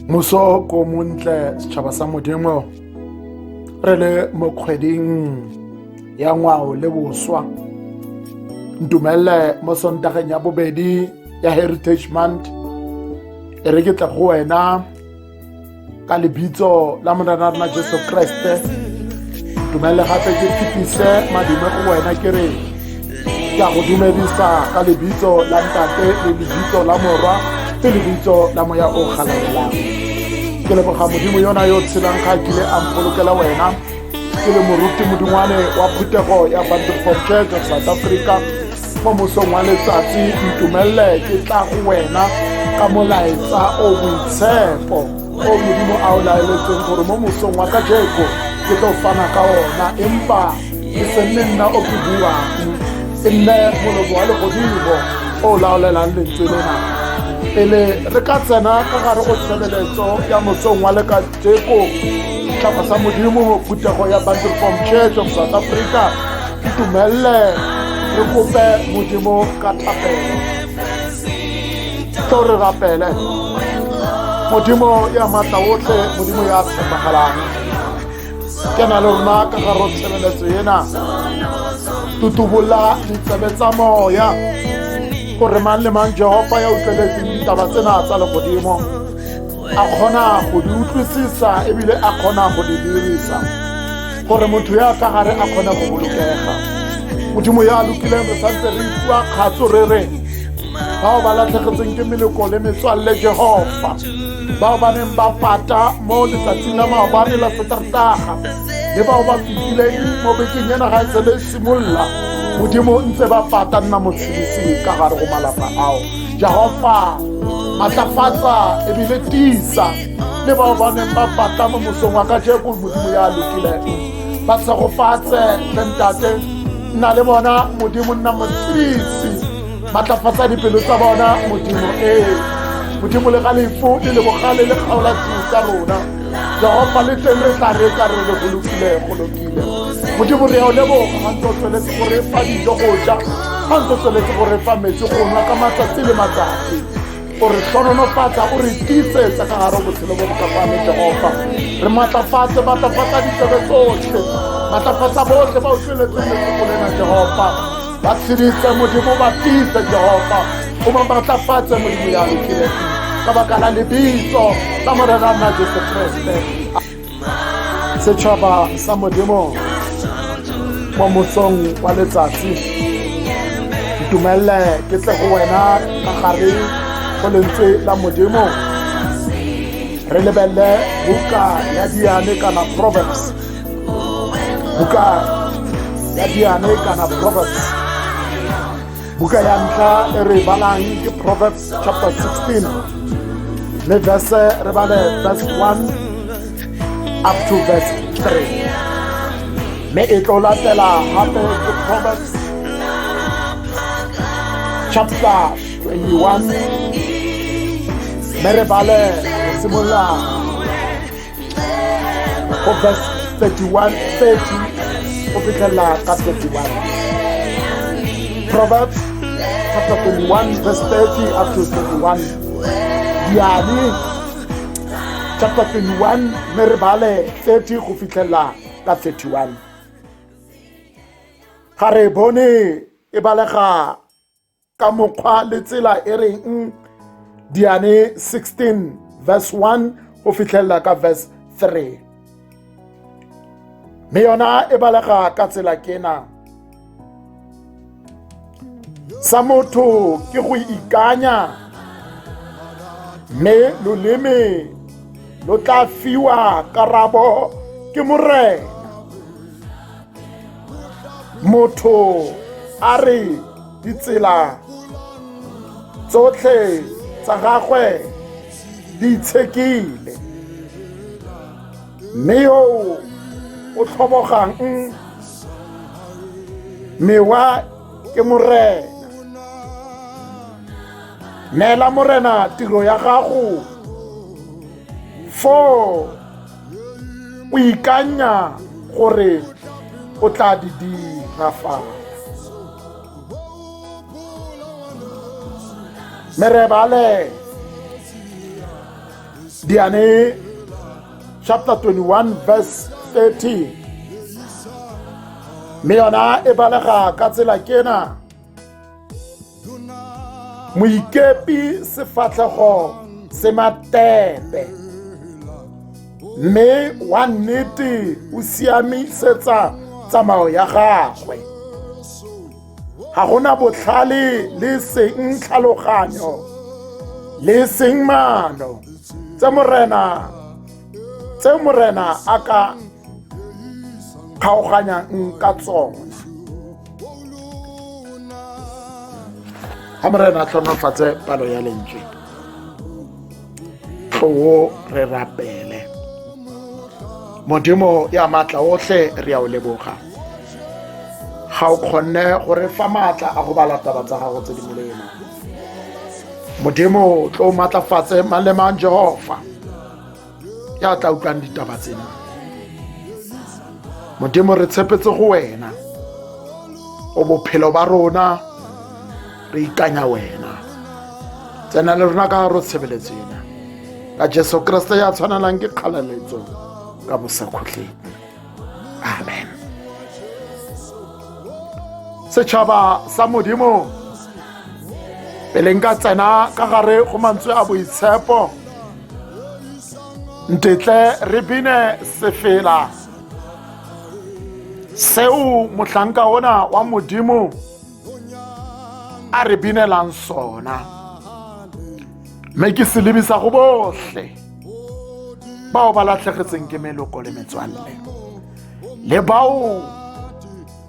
Moso ko montle setšhaba sa Modimo re le mo kgweding ya ngwao le boswa. Ntumelle mo sontageng ya bobedi ya Heritage Month e re ke tla go wena ka lebitso la Morena rona Jesu Kriste. Ntumelle gape ke fetise madimo go wena ke re ke a go dumedisa ka lebitso la ntate le lebitso la morwa le lebitso la moya o galalelang. Ke leboga modimo yona yo tshelang ga kile a mpolokela wena ke le moruti modingwane wa phutego ya Wonderful Church of South Africa mo mosong wa letsatsi. Ntumelle ke tla go wena ka molaetsa o boitshepo o modimo a o laeletseng gore mo mosong wa kajeko ke tlo fana ka ona, empa ke se nne nna o ke buang, e nne molomo wa legodimo o laolelang lentswe lena. Pele re ka tsena ka gare go tshebeletso ya mosong wa lekajeko tlhapa sa modimo phutego ya Wonderful Church of South Africa, ntumelle re kope modimo ka thapelo. Tlo re rapele modimo ya matla otlhe, modimo ya tshepagalang. Ke na le rona ka gare go tshebeletso ena tutubola ditsebe tsa moya gore mang le mang Jehova ya utlweletseng ditaba tsena tsa legodimo a kgona go di utlwisisa ebile a kgona go di dirisa gore motho ya ka gare a kgona go bolokega. Modimo ya lokileng re santse re bua kgatso re re bao ba latlhegetseng ke meleko le metswalle Jehova, bao ba neng ba pata mo letsatsing la maobane la Satertaga le bao ba fetileng mo bekeng ena ga e tse le simolola, modimo ntse ba pata nna motshedisi ka gare go malapa ao. Jehova matlafatsa ebile tisa le bao ba neng ba pata mo mosong wa kajeko, modimo ya lokileng ba tshegofatse le ntate nna le bona, modimo nna motshedisi matlafatsa dipelo tsa bona, modimo modimo le galefo le lebogale le kgaola tiro tsa rona. Jehova le teng re tla re ka re le go lokile modimo re a o leboga ga ntse o tsweletse gore fa dijo go ja, ga ntse o tsweletse gore fa metsi go nwa ka matsatsi le matsatsi, gore tlononofatsa o re tiisetsa ka gare botshelo bo bokapane. Jehova re matlafatsa ditsebe tsotlhe, matlafatsa botlhe ba o tsweletseng letsoko lena. Jehova ba tsheditse modimo, ba tiise Jehova o ba matlafatse modimo ya lokile ka baka la lebitso la Morena rona Jesu Kriste. Setšhaba sa modimo mo mosong wa letsatsi, ntumelle ke tle go wena ka gare go lentswe la modimo. Re lebelle buka ya Diane kana Proverbs, buka ya Diane kana Proverbs. Buka ya ntlha e re balang ke Proverbs chapter 16 le verse re bale verse 1 up to verse 3, me e tlo latela gape ke Proverbs chapter 21 me re bale re simolola go verse 30 go fitlhela ka 31. Proverbs chapter 21 verse 30 up to 31. Diane chapter 21 me re bale 30 go fitlhela ka 31. Ga re bone e balega ka mokgwa le tsela e reng Diane 16 verse 1 go fitlhela ka verse 3. Me yona e balega ka tsela kena sa motho ke go ikanya, mme loleme lo tla fiwa karabo ke morena. Motho a re ditsela tsotlhe tsa gagwe di itshekile, mme yo o tlhobogang mewa ke morena. Neela morena tiro ya gago, fo o ikanya gore o tla di dira fa. Merebale Diane chapter 21 verse 30 me yona e balega ka tsela kena moikepi sefatlhego se matepe mme wa nnete o siamisetsa tsamao ya gagwe ga gona botlhale le seng tlhaloganyo le seng maano tse morena a ka kgaoganyang ka tsona. Ha morena a tlhonofatse palo ya lentswe tlo re rapele. Modimo ya matla otlhe re a o leboga ga o kgonne gore fa matla a go bala taba tsa gago tse di molemo. Modimo tlo matlafatse mang le mang Jehova ya tla utlwang ditaba tsena. Modimo re tshepetse go wena, o bophelo ba rona re ikanya wena. Tsena le rona ka go tshebeletsena ka Jesu Kriste ya tshwanelang ke kgalaletso ka bosakhutleng. Amen. Setšhaba sa Modimo, pele nka tsena ka gare go mantswe a boitshepo, ntetle re bine sefela seo mohlanka ona wa Modimo a re binelang sona, mme ke se lebisa go bohle bao ba latlhegetseng ke meloko le metswalle le bao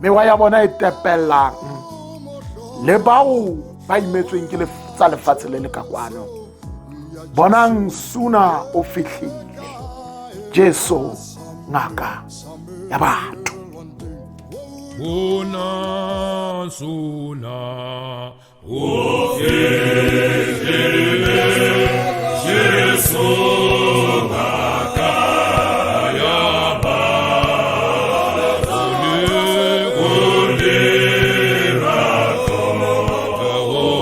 mewa ya bona e tepellang le bao ba imetsweng ke tsa lefatshe le le ka kwano. Bonang suna o fihlile Jesu ngaka ya batho. Bona suna o fihlile Jesu ngaka ya batho. O miracle o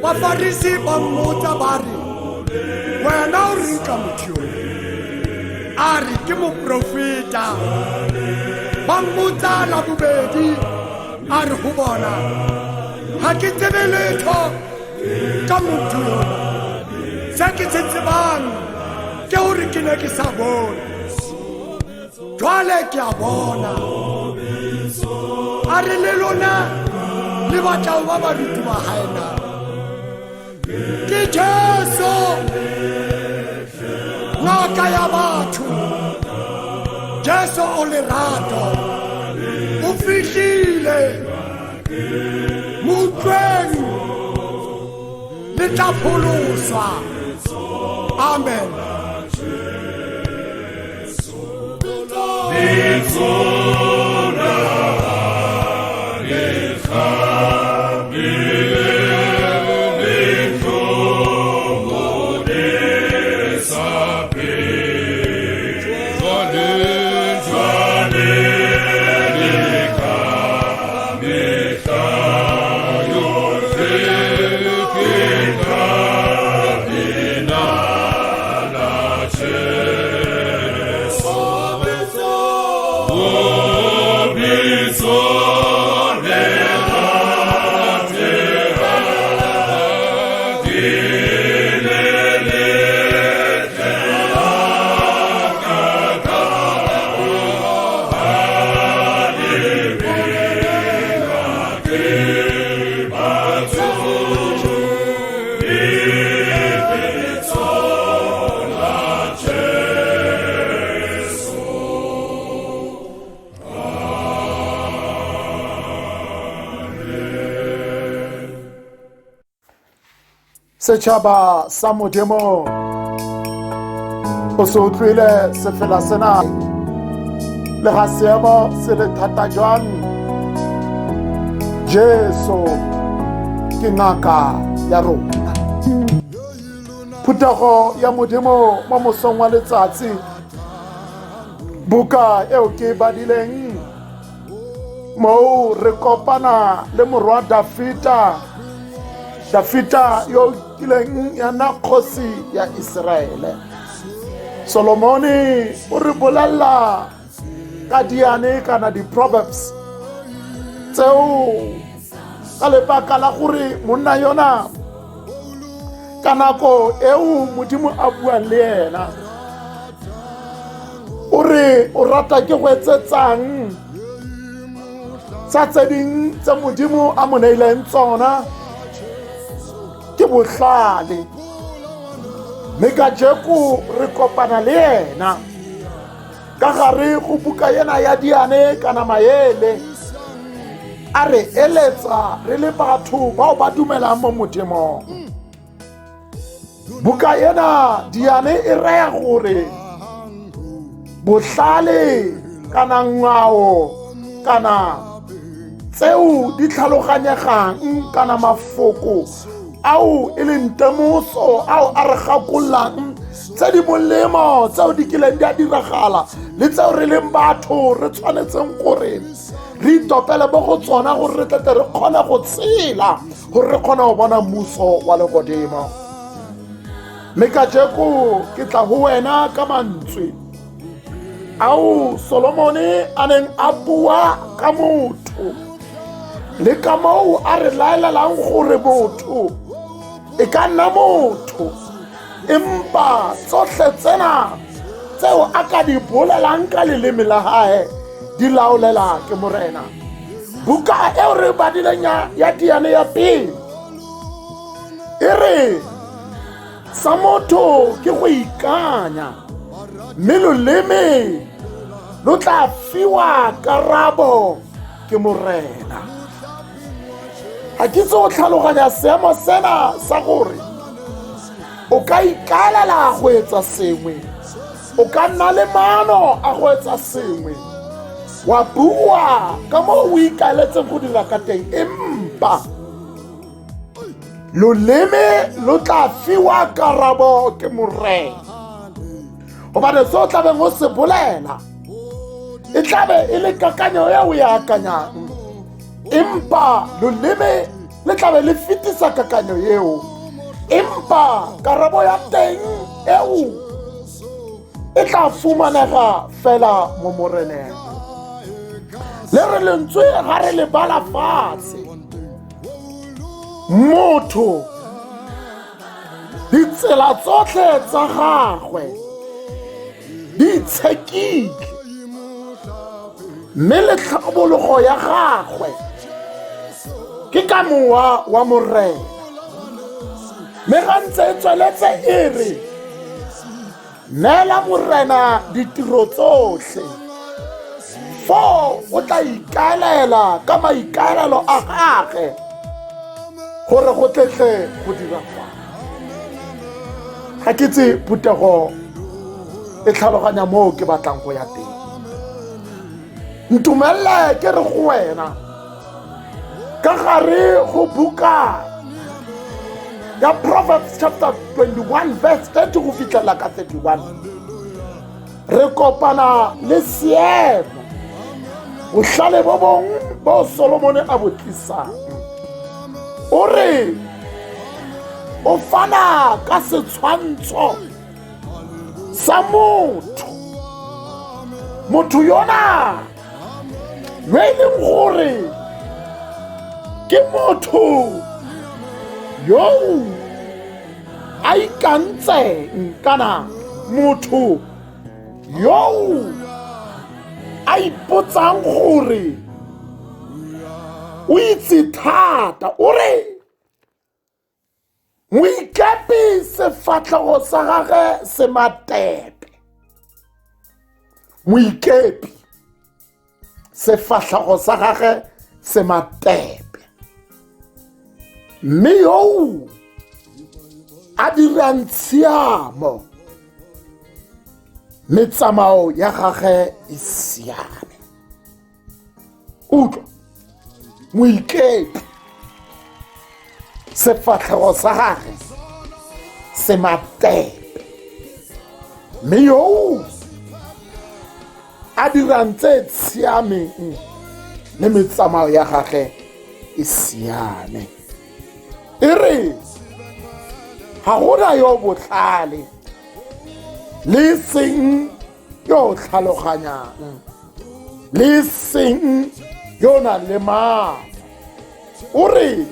Bafarisi ba mmotsa ba re, wena o reng ka motho yo? A re ke moprofeta. Ba mmotsa la bobedi, a re ho bona, ha ke tsebe letho ka motho yo. Se ke se tsebang ke hore ke ne ke sa bona, jwale ke a bona. A re le lona le batla ho ba baruti ba hae na? Ke Jesu ngaka ya batho. Jesu o lerato, o fihlile mo utlweng le le tla pholoswa. Amen. Setšhaba sa Modimo o se utlwile sefela sena le ga seemo se le thata jwang. Jesu ke ngaka ya rona. Phutego ya Modimo mo mosong wa letsatsi, buka eo ke badileng moo re kopana le morwa Dafita yo kileng yana kgosi ya Israele. Solomoni o re bolella ka diane kana di-proverbs tseo ka lebaka la gore monna yona ka nako eo Modimo a buang le yena o re o rata ke go etsetsang sa tse ding tse Modimo a mo neileng tsona ke bohlale. Mme ka jeku re kopana le yena ka gare go buka yena ya diane kana maele a re eletsa re le batho bao ba dumelang mo Modimo. Buka yena diane e raya gore bohlale kana ngwao kana tseo di tlhaloganyegang kana mafoko ao e leng temoso ao a re gakolang tse di molemo tseo di kileng di a diragala le tseo re leng batho re tshwanetseng gore re itopele mo go tsona gore re tlete re kgone go tshela gore re kgone go bona mmuso wa legodimo. Mme ka jeku ke tla go wena ka mantswe ao Solomoni a neng a bua ka motho le ka moo a re laelelang gore motho e ka nna motho empa tsohle tsena tseo a ka di bolelang ka leleme la hae di laolela ke morena. Buka eo re badileng ya diane ya pele e re sa motho ke go ikanya, mme loleme lo tla fiwa karabo ke morena. Ha ke tso tlhaloganya seemo sena sa gore o ka ikalela go etsa sengwe, o ka nna le maano a go etsa sengwe, wa bua ka moo o ikaeletseng go dira ka teng, empa loleme lo tla fiwa karabo ke morena. Gobane se o tlabeng o se bolela e tlabe e le kakanyo ya o e akanyang, empa loleme le tlabe le fetisa kakanyo eo, empa karabo ya teng eo e tla fumanega fela mo moreneng. Le re lentswe ga re le bala fatshe, motho ditsela tsotlhe tsa gagwe di itshekile, mme le tlhabologo ya gagwe ke ka mowa wa morena. Mme gantse e tsweletse e re neela morena ditiro tsotlhe, fo o tla ikaelela ka maikaelelo a gage gore go tletle go dira fa. ga ke tse Putego e tlhaloganya moo ke batlang go ya teng. Ntumelle ke re go wena ka gare go buka ya Proverbs chapter 21 verse 30 go fitlhela ka 31 re kopana le seemo bohlale bo bongwe bo Solomone a bo tlisang. O re o fana ka setshwantsho sa motho yona yo e leng gore ke motho yo a ikantseng kana motho yo a ipotsang gore o itse thata. O re moikepi sefatlhego sa gage se matepe. Moikepi sefatlhego sa gage se matepe, mme yo a dirang tshiamo metsamao ya gage e siame. Utlwa, moikepi sefatlhego sa gage se matepe, mme yo a dirang tse tshiameng le metsamao ya gage e siame. E re ga gona yo botlhale le seng yo tlhaloganyang le seng yo na le maatla. O re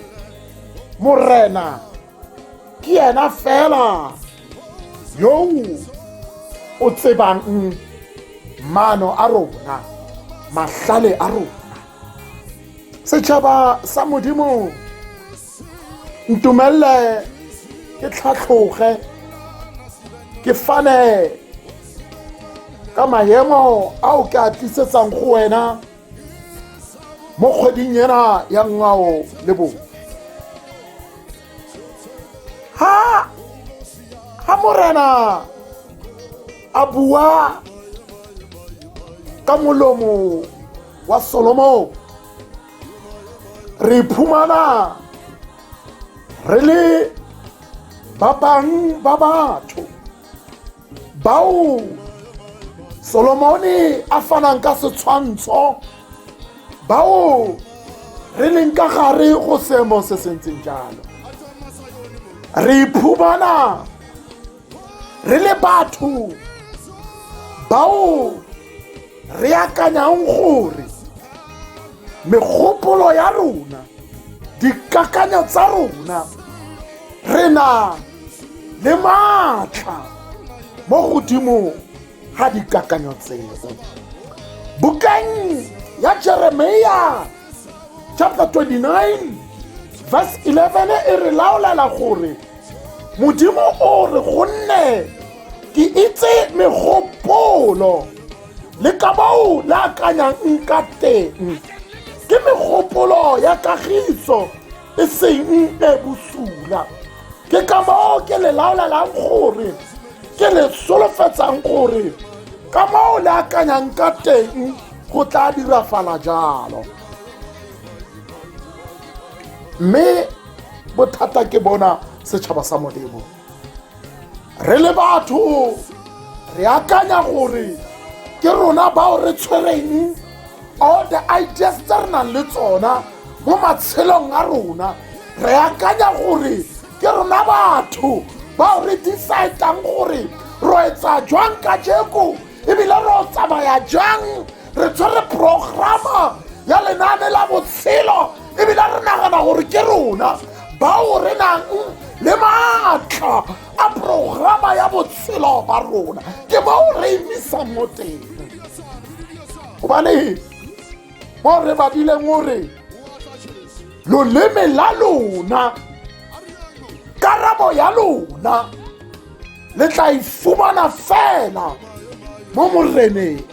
morena ke yena fela yo o tsebang maano a rona, mahlale a rona. Setšhaba sa Modimo, ntumelle ke tlhatlhoge ke fane ka maemo ao ke a tlisetsang go wena mo kgweding ena ya Ngwao le Bofe. Ha morena a bua ka molomo wa Solomon, re iphumana re le ba bang ba batho bao Solomone a fanang ka setshwantsho, bao re leng ka gare go seemo se sentseng jalo. Re iphumana re le batho bao re akanyang gore megopolo ya rona, dikakanyo tsa rona, re na le maatla mo godimo ga dikakanyo tseo. Bukeng ya Jeremia chapter 29 verse 11 e re laolela gore Modimo o re gonne ke itse megopolo le ka bao le akanyang ka teng ke megopolo ya kagiso e seng e bosula. Ke ka moo ke le laolelang gore ke le solofetsang gore ka moo le akanyang ka teng go tla dirafala jalo. Mme bothata ke bona setšhaba sa Modimo, re le batho re akanya gore ke rona bao re tshwereng all the ideas tse re nang le tsona mo matshelong a rona. Re akanya gore ke rona batho bao re decide-ang gore ro etsa jwang ka jeko ebile ro tsamaya jang, re tshwere programa ya lenane la botshelo ebile re nagana gore ke rona bao re nang le maatla a programa ya botshelo ba rona. Ke bao re emisang mo teng gobane mo re badileng gore loleme la lona, karabo ya lona le tla ifumana fela mo moreneng.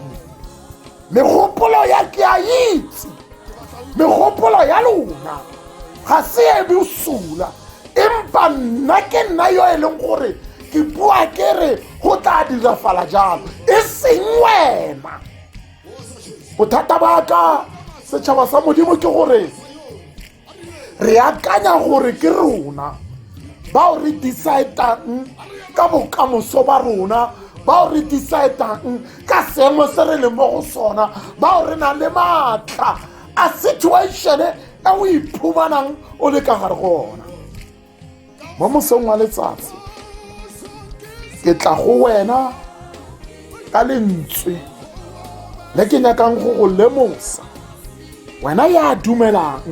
Megopolo ya ke a itse, megopolo ya lona ga se e bosula, empa nna ke nna yo e leng gore ke bua ke re go tla dirafala jalo e seng wena. Bothata ba ka setšhaba sa Modimo ke gore re akanya gore ke rona bao re decide-ang ka bokamoso ba rona, bao re decide-ang ka seemo se re leng mo go sona, bao re nang le maatla a situation e o iphumanang o le ka gare go ona. Mo mosong wa letsatsi ke tla go wena ka lentswe le ke nyakang go lemosa, wena ya dumelang,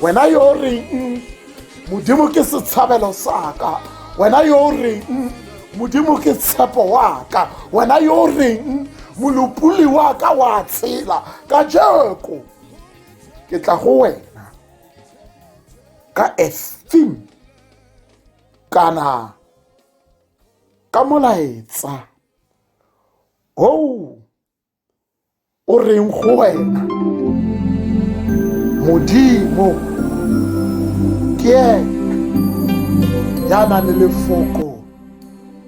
wena yo reng Modimo ke setshaba sa ka, wena yo reng Modimo ke tshepo wa ka, wena yo reng molopoli wa ka wa tshela ka jeko. Ke tla go wena ka theme kana ka molaetsa o reng go wena. Modimo ke ya nang le lefoko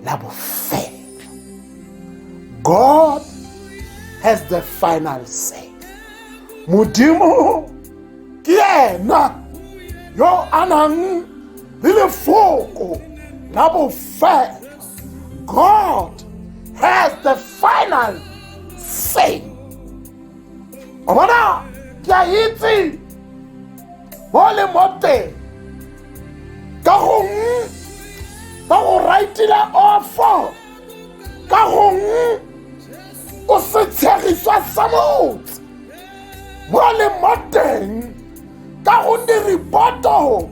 la bofelo. God has the final say. Modimo ke yena yo anang le lefoko la bofelo. God has the final say. O bona ke a itse mo le mote ka gong ba go raitile ofo ka gong o se tshegiswa sa motse mo le moteng ka go diripoto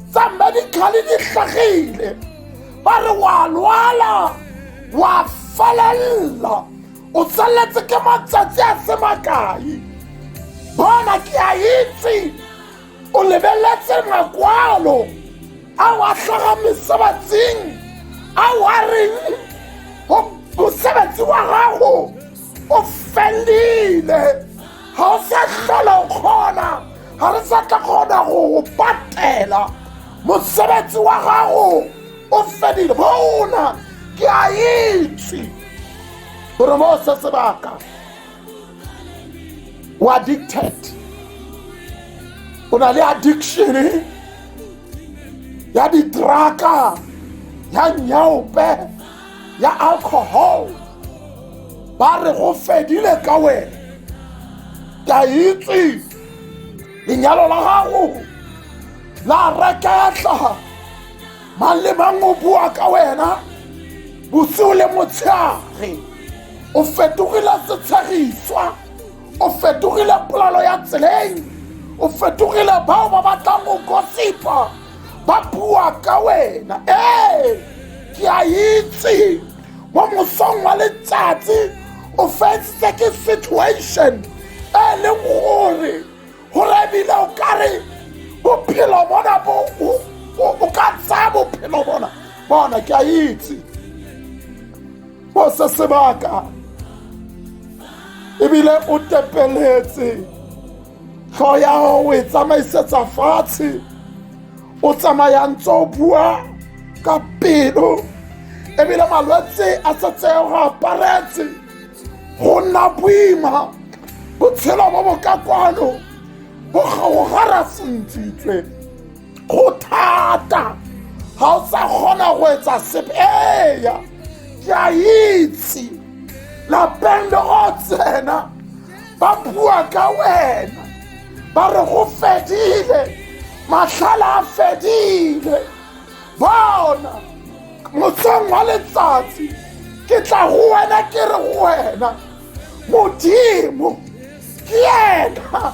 tsa medical di tlhagile ba re wa lwala wa falella o tsaletse ke matsatsi a se makae. Bona ke a itse o lebeletse makwalo a wa hlaga mesebatsing a wa reng mosebetsi wa gago o fendile ga o sa hlola o kgona, ga re sa tla kgona go patela mosebetsi wa gago o fedile. Bona ke a itse gore mo se sebaka o addicted, o na le addiction ya di-druga, ya nyaope, ya alcohol, ba re go fedile ka wena. Ke a itse lenyalo la gago la reketla, mang le mang o bua ka wena bosigo le motshegare. O fetogile setshegiswa, o fetogile polalo ya tseleng, o fetogile bao ba batlang go gosipa ba bua ka wena. Ke a itse mo mosong wa letsatsi o fetsitse ke situation e leng gore ebile o kare bophelo bona o ka tsaya bophelo bona. Bona ke a itse mo se sebaka ebile o tepeletse tlho ya go e tsamaisetsa fatshe, o tsamaya ntse o bua ka pelo, ebile malwetse a setse go aparetse go nna boima. Botshelo bo bo ka kwano bo go garasintshitswe go thata, ga o sa kgona go etsa sepe. Ke a itse lapeng le go tsena ba bua ka wena ba re go fedile, matlhala a fedile. Bona mosong wa letsatsi ke tla go wena ke re go wena Modimo ke yena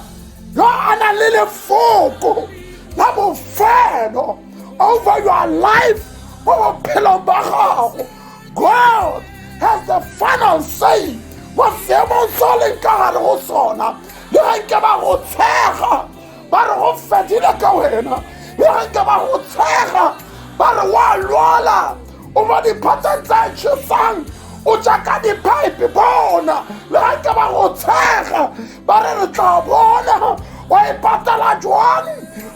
yo a nang le lefoko la bofelo over your life, mo bophelong ba gago. God has the final say mo seemong se o leng ka gare go sona. Le ge nke ba go tshega ba re go fedile ka wena, le ge nke ba go tshega ba re wa lwala o ba diphateng tse tšhesang o jaaka dipaipe. Bona le ge nke ba go tshega ba re tla bona wa e patala jwang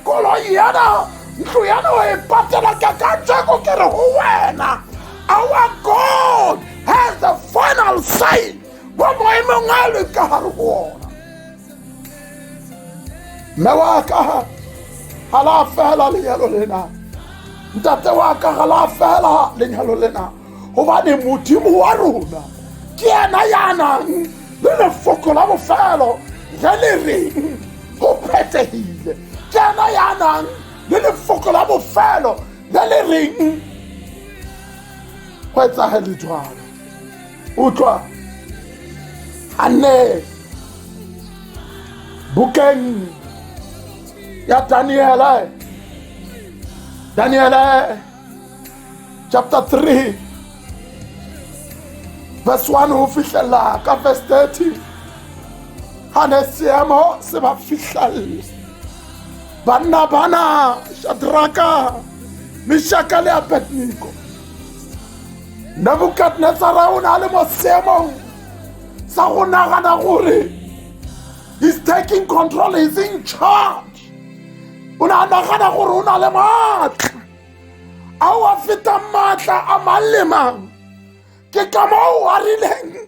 koloi yana ntlo yana o e patela ka kajeko ke re ho wena. Our God has the final say mo maemong a le ka hare ho ona. Mme wa ka ha la fela lenyalo lena, ntate wa ka ha la fela lenyalo lena, hobane Modimo wa rona ke yena ya nang le lefoko la bofelo le le reng ho phethehile. Ke yena ya nang le lefoko la bofelo le le reng ho etsahale jwalo. Utlwa ane bukeng ya Daniel chapter 3 verse 1 ho fihlela ka verse 30. Hane seemo se ba fihlalle bana Shadraka, Meshaka le Abednego. Nebukadnezar o na le mo seemong sa go nagana gore he's taking control, he's in charge. O na nagana gore o na le maatla a o a feta maatla a mang le mang. Ke ka moo a rileng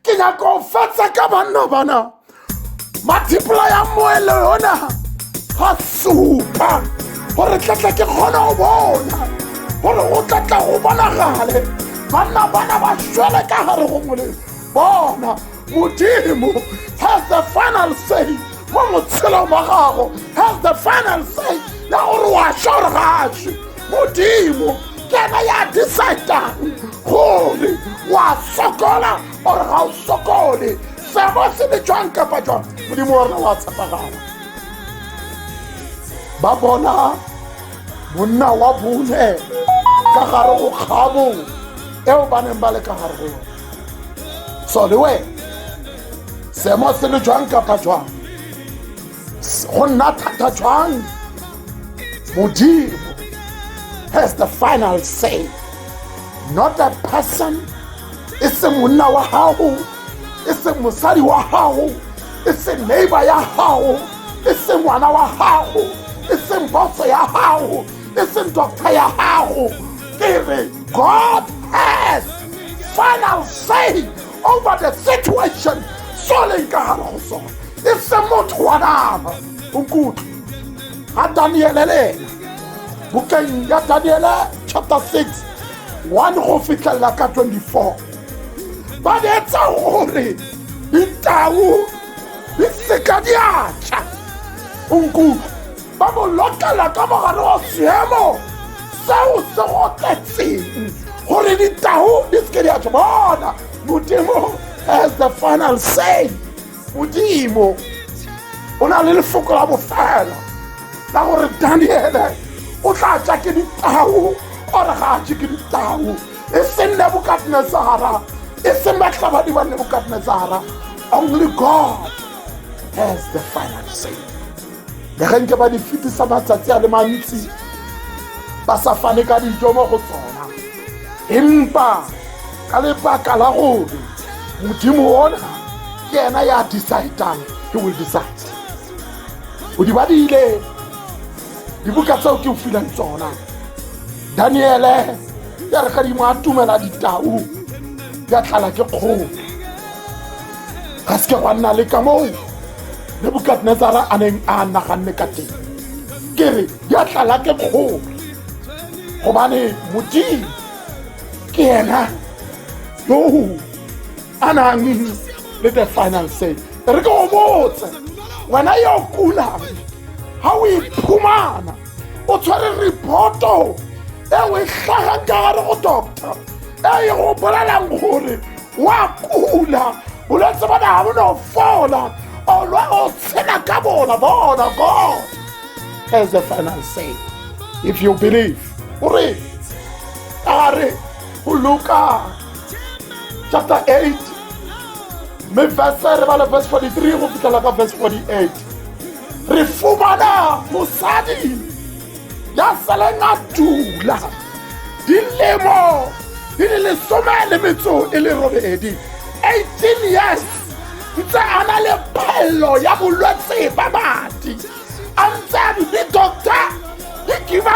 ke nyaka o fetsa ka bana multiplier moele yona ga supa gore tlatla ke kgona go bona gore go tlatla go bonagale bana ba shwele ka gare go molelo. Bona Modimo has the final say mo motshelong wa gago, has the final say ya gore wa sha gore ga she. Modimo ke ena ya decide gore wa sokola or ga o sokole. Seemo se le jwang kapa jwang, Modimo wa rona wa tshepagala. Ba bona monna wa bone ka gare go kgabo eo ba neng ba le ka gare go yona. So le we seemo se le jwang kapa jwang, go nna thata jwang, Modimo has the final say. Not a person, it's a monna wa hao, it's a mosadi wa hao, it's a neighbor ya hao, it's a ngwana wa hao, it's a boss ya hao, it's a doctor ya hao. God has final say over the situation. Solely God also. It's a motto wa nama. Unkutu. Daniel bukeng ya Daniel chapter 6 1 go fihlela ka 24. Ba etsa gore ditau di seka di atla. Unkutu. Ba mo lokela ka mogare wa seemo seo se go tletseng gore ditau di seke di atla. Bona Modimo has the final say. Modimo o na le lefoko la bofelo la gore Daniel o tla tla ke ditau ore ga tse ke ditau. E se Nebukadnezar, e se batlabadi ba Nebukadnezar. Only God has the final say. Le ge nke ba di fetisa matsatsi a le mantsi ba sa fane ka dijo mo go tsona, empa ka lebaka la gore Modimo ona ke ena ya decide-ang, he will decide. O di badile dibuka tseo ke o filang tsona. Daniel ya re ka di mo atumela ditau ya tlala ke kgolo. Ga se ke gwa nna le ka moo Nebukadnezar a neng a naganne ka teng. Ke re ya tlala ke kgolo gobane Modimo ke ena yo a nang le the final say. Re ka o botse wena yo kulang ha o iphumana o tshware reporto e o e hlagang ka gare go doctor e go bolelang gore wa kula bolwetse bona ga bo no fola o lwa o tshela ka bona. God has the final say. If you believe, ore are go Luka chapter 8 me verse 43 go fitela ka verse 48. Re fumana mosadi ya saleng a dula dilemo di le 18 years ntse a na le phello ya bolwetse ba madi. A ntse a di doctor di give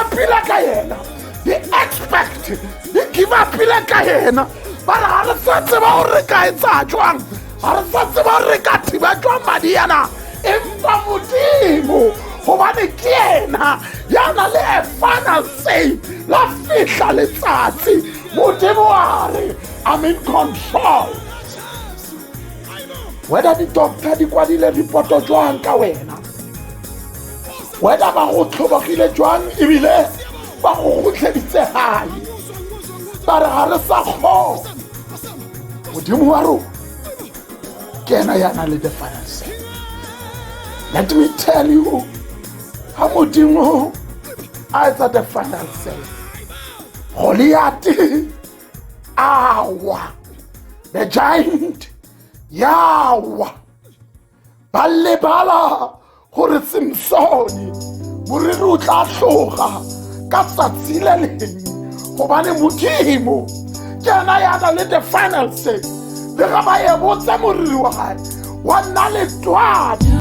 di expect di give up-ile ka yena ba re ga re sa tseba gore re ka etsa jwang ga re sa tseba gore re ka thiba jwang madi yana empa Modimo gobane ke yena ya na le a final say la fihla letsatsi Modimo a re I'm in control. Whether the doctor di kwadile ripoto jwang ka wena, whether ba go tlhobogile jwang ebile ba go gotleditse hae, ba re ga re sa kgona Modimo wa rona ke yena ya na le the final say. Let me tell you how Modimo a etsa the final say. Goliath awa, the giant yawa, ba lebala gore Samsoni moriri o tla tloga ka tsatsi le leng gobane Modimo ke yena ya na le the final say. Le ga ba ye botsa moriri wa gae wa nna le twadi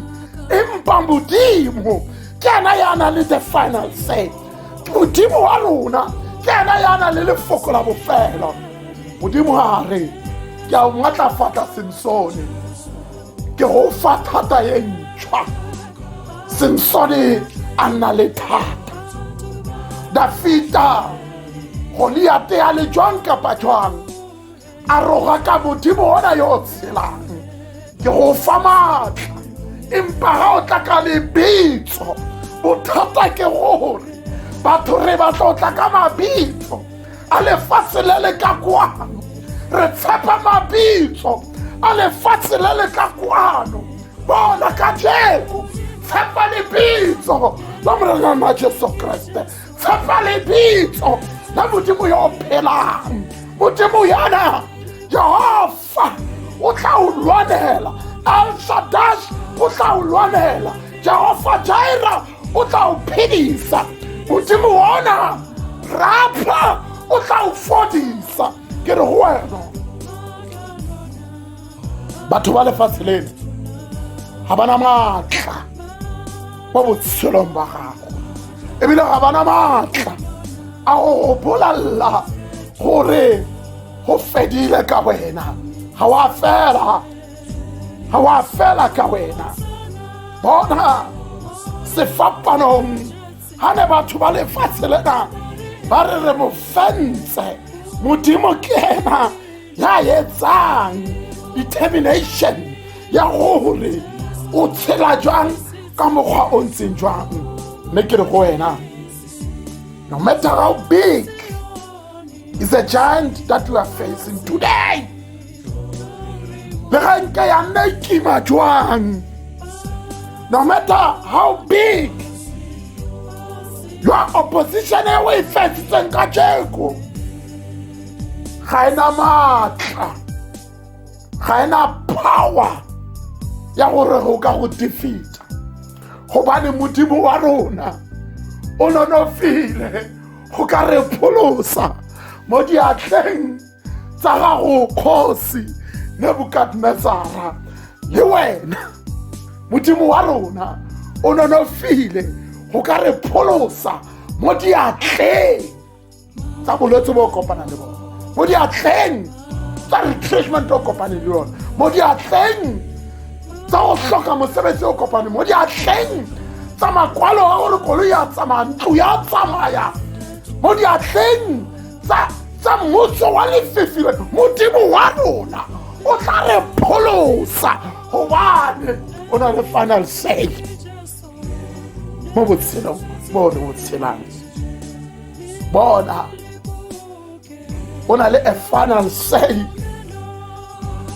empa Modimo ke yena ya na le the final say. Modimo wa rona ke yena ya na le lefoko la bofelo. Modimo a re ke a matlafatsa Samsoni ke go fa thata ye ntšhwa. Samsoni a nna le thata. Dafita Goliath a le jwang kapa jwang a roga ka Modimo ona yo tshelang ke go fa matla empa ga o tla ka lebitso bothata ke gore batho re ba tlotla ka mabitso a lefatshe le le ka kwano re tshepa mabitso a lefatshe le le ka kwano bona ka jeko tshepa lebitso la morena wa Jesu Kriste tshepa lebitso la Modimo yo phelang Modimo yana Jehova o tla o lwanela El Shaddai o tla o lwanela Jehova Jireh o tla o phedisa Modimo ona Rapha o tla o fodisa ke re go wena batho ba lefatshe lena ga bana maatla mo botshelong ba gago ebile ga bana maatla a go bolalla gore go fedile ka wena ga wa fela ka wena bona sefapanong ga ne batho ba lefatshe lena ba re mo fentse Modimo ke yena ya etsang determination ya gore o tshela jwang ka mokgwa o ntseng jwang. Mme ke re go wena no matter how big is a giant that you are facing today, le ga nka ya nna ikima jwang, no matter how big your opposition e o e fetsitseng ka jeko ga ena maatla ga ena power ya gore go ka go defeata gobane Modimo wa rona o nonofile go ka re pholosa mo diatleng tsa gago kgosi Nebukadnezara. Le wena Modimo wa rona o nonofile go ka re pholosa mo diatleng tsa bolwetse bo kopana le bona, mo diatleng tsa retrenchment o kopane le yona, mo diatleng tsa go hloka mosebetsi o kopane, mo diatleng tsa makwalo a gore koloi ya tsamaya, ntlo ya tsamaya, mo diatleng tsa mmuso wa lefifile. Modimo wa rona o tla re pholosa gobane o na le final say mo botshelong mo re botshelang. Bona o na le a final say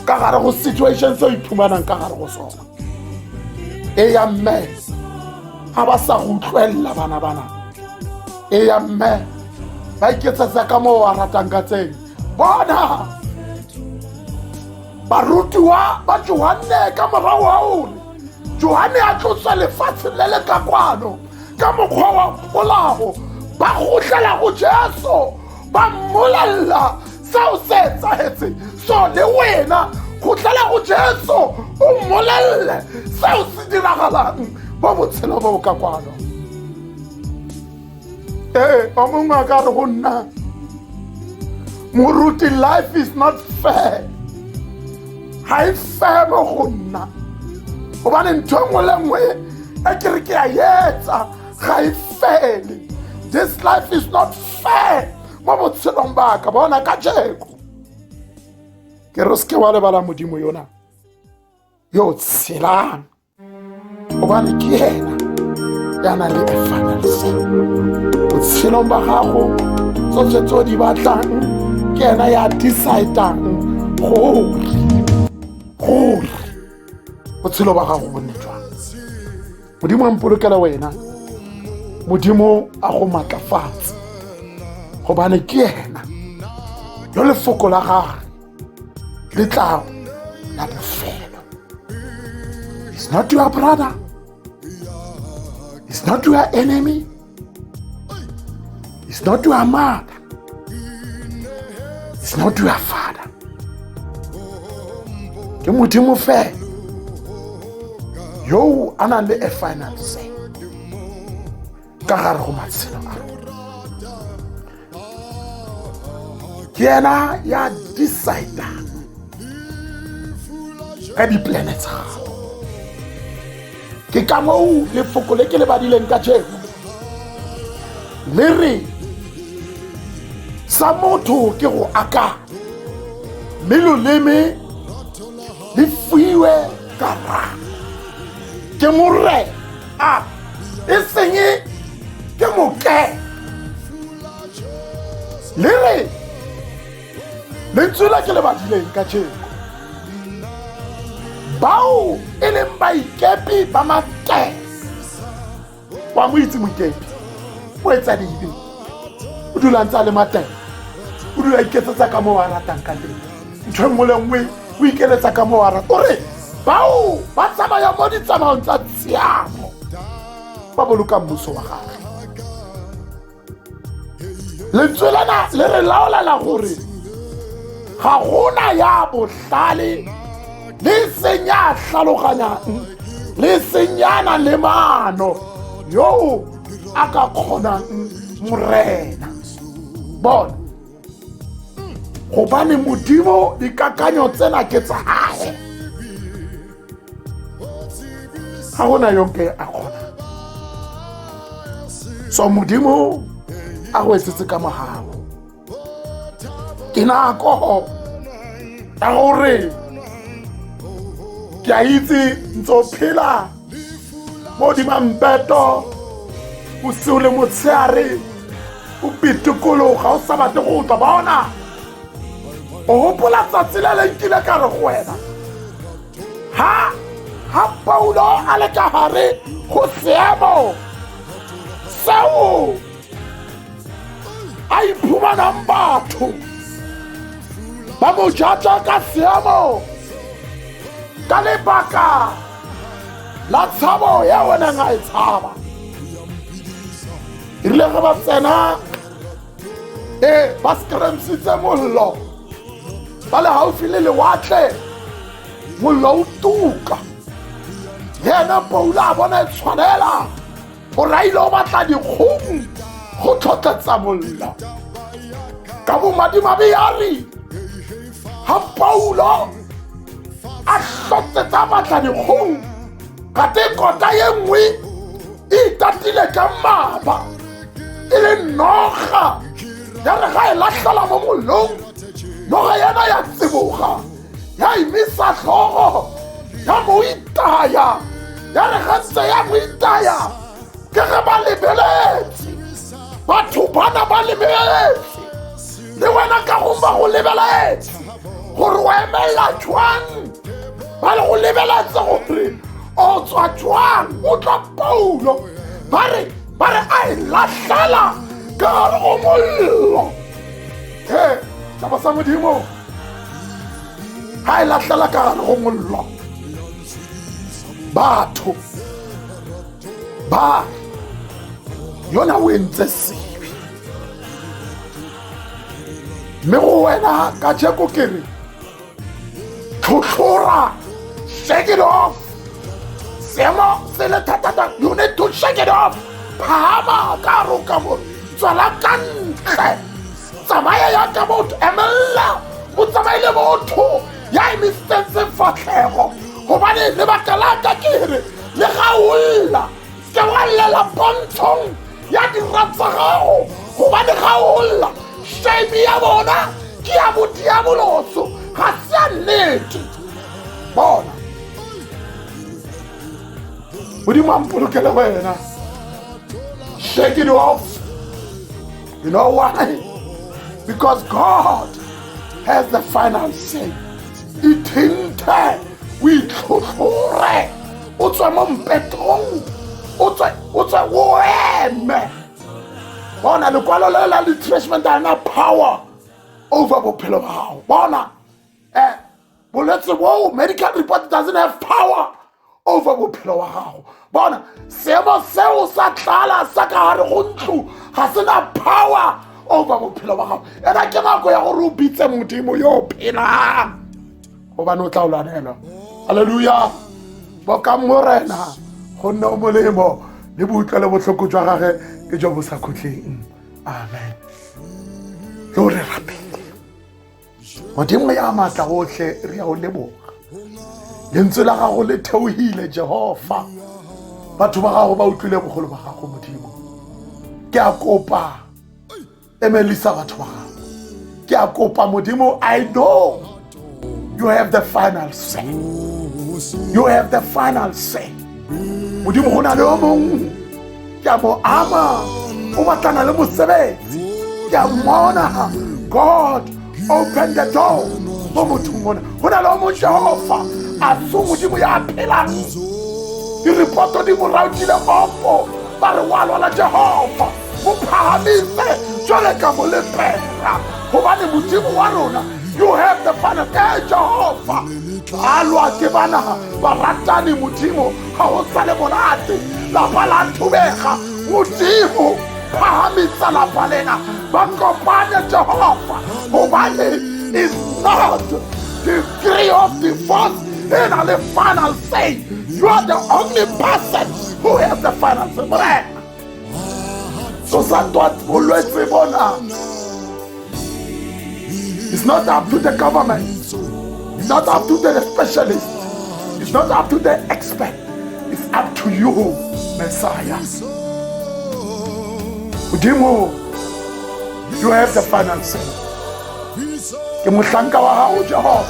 ka gare go situation se o iphumanang ka gare go sona. E ya mme ga ba sa go utlwelela bana e ya mme ba iketsetsa ka mo wa ratang ka tseng. Bona barutiwa ba Johane ka morago wa ore Johane a tlotsa lefatshe le le ka kwano ka mokgwa wa polao, ba gotlela go Jesu ba mmolella seo se etsahetse. So le wena gotlela go Jesu o mmolelle seo se diragalang mo botshelo bo ka kwano. ba mongwe a ka re go nna moruti, life is not fair, ga e fair mo go nna gobane ntho engwe le nngwe e ke re ke a etsa ga e fele. This life is not fair mo botshelong ba ka bona ka jeko. Ke re se ke wa lebala modimo yona yo tshelang gobane ke yena ya na le final say. Botshelong ba gago tsotlhe tse o di batlang ke yena ya decidang gore botshelo ba gago bo nne jwang. Modimo a mpolokela wena, modimo a go matlafatse gobane ke yena yo lefoko la gagwe le tla la bofelo. He's not your brother, he's not your enemy, he's not your mother, he's not your father. Ke modimo fela yo a nang le a final say ka gare go matshelo a rona. Ke yena ya decidang ka di-plane tsa gago. Ke ka moo lefoko le ke le badileng ka jeko le re sa motho ke go aka mme loleme le fuiwe ka rang. Ke morre a e senye ke moke le re lentswe la ke le badileng ka jeko bao e leng baikepi ba make. Wa mo itse moikepi o etsa dibe o dula ntse a le mateng, o dula iketsetsa ka moo a ratang ka teng. Ntho engwe le nngwe o ikeletsa ka moo a ratang. O re bao ba tsamaya mo ditsamaong tsa tshiamo ba boloka mmuso wa gagwe. Lentswe lena le re laolela gore ga gona ya bohlale le senya tlhaloganyang le senyana le maano yo a ka kgonang morena. Bona gobane modimo dikakanyo tsena ke tsa gae, ga gona yonke a kgona. So modimo a go etsetse ka mogago. Ke nako ya gore ke a itse ntse phela mo dimampeto bosigo le motshegare o pitikologa o sa batle go tswa. Bona o gopola tsatsi le le nkile ka re go wena ha Paulo a le ka gare go seemo seo a iphumanang batho ba mo jaja ka seemo ka lebaka la tshabo ya wena nga e tshaba. E rile ge ba tsena ba skremsitse mollo ba le gaufi le lewatle, mollo o tuka. Yena Paulo a bona e tshwanela gore a ile o batla dikgong go tlhotletsa mollo. Ka bomadimabe ya re ha Paulo a hlotsetsa batla dikgong kate kota ye nngwe e itatile ka maba e le noga ya re ga e latlhela mo mollong. Noga yana ya tsiboga ya imisa tlhogo ya mo itaya ya re ga ntse ya mo itaya ke ge ba lebeletse batho bana ba lebeletse le wena ka gomba go lebeletse gore o emelela jwang. Ba le go lebeletse gore o tswa jwang o tla Paulo ba re a e latlhela ka gare go mollo. Taba sa modimo ha e latlhela ka gare go mollo batho ba yona o entse sebe. Mme go wena ka jeko ke re tlhotlhora, shake it off. Seemo se le thata, you need to shake it off. Phahama ka roka mo tswala ka ntle, tsamaya ya ka motho, emella o tsamaile motho ya emisitseng sefatlhego, gobane lebaka la ka ke re le gaolla ke wa llela pontshong ya diratsa gago, gobane gaolla shame ya bona ke ya modiaboloso, ga se ya nnete. Bona modimo a mpolokele wena. Shake it off. You know why? Because God has the final say. Ithinte o itlhotlhore, o tswa mo mpetong, o tswa o eme. Bona lekwalo le la retrenchment a na power over bophelo ba gago. Bona bolwetse bo, medical report doesn't have power over bophelo wa gago. Bona seemo seo sa tlala sa ka gare go ntlo ga se na power over bophelo ba gago. Ena ke nako ya gore o bitse modimo yo phelang, gobane o tla o lwanelwa. Halleluja. Boka morena go nne o molemo le boutlwa le botlhoko jwa gage ke jo bo sa khutleng. Amen. Lo re rapele modimo ya maatla otlhe re ya o leboga. Lentswe la gago le theohile Jehova, batho ba gago ba utlwile bogolo ba gago modimo. Ke a kopa emelisa batho ba gago, ke a kopa modimo. I know you have the final say. You have the final say. Modimo go na le o mongwe ke a mo ama o batlana le mosebetsi, ke a mmona. God open the door mo mothong mona. Go na le o mo Jehova a so modimo ya phelang. Diripoto di mo rautile opo ba re wa lwala Jehova mo phahamise jwale ka mo lepela, gobane modimo wa rona you have the final. Jehova a lwa ke bana ba ratani modimo ga o sale monate, lapa la thubega modimo phahamisa lapa lena ba kopanya Jehova, gobane is not degree of divorce in the final say. You are the only person who has the final say. So it's not up to the government, it's not up to the specialist, it's not up to the expert, it's up to you, Messiah. Udimo, you have the final say. Ke mohlanka wa hao Jehova,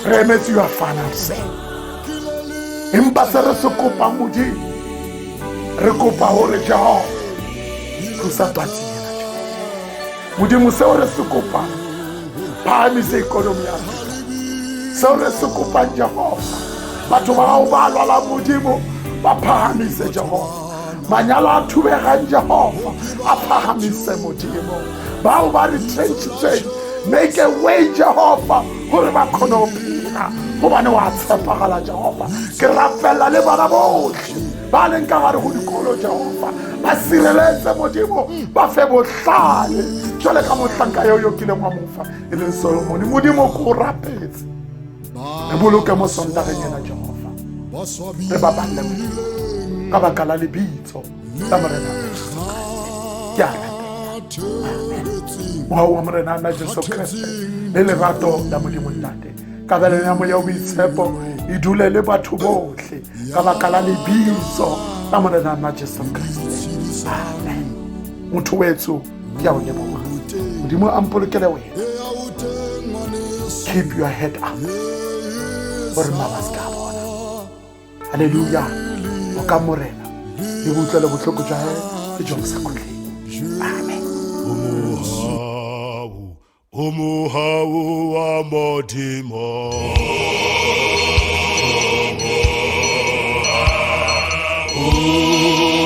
re emetse your final say. Empa se re se kopa modimo, re kopa hore Jehova thusa twatsi ena Jehova. Modimo seo re se kopang, phahamise ikonomi ya rona. Seo re se kopang Jehova, batho ba hao ba lwala modimo ba phahamise Jehova. Manyalo a thubegang Jehova a phahamise modimo. Bao ba retrenchitsweng, make a way Jehova gore ba kgone go phela, gobane wa tshepagala Jehova. Ke rapela le bana botlhe ba leng ka gare go dikolo Jehova, ba sireletse modimo, ba fe botlhale jwale ka mohlanka yo kileng wa mofa e leng Solomon. Modimo ko rapetse re boloke mo sontageng ena Jehova, re baballe modimo ka baka la lebitso la morena ke a wa morena na Jesu Kriste le lerato la modimo ntate ka beleng ya moya o boitshepo e dule le batho botlhe ka baka la lebitso la morena na Jesu Kriste. Amen. Motho wetso ke a o leboga modimo a mpolokele wena. Keep your head up gore mabaska bona. Hallelujah. O ka morena le botla le botlhoko jwa hae ke jo sa kotleng. Amen. Umuhawu wa modimo. Umuhawu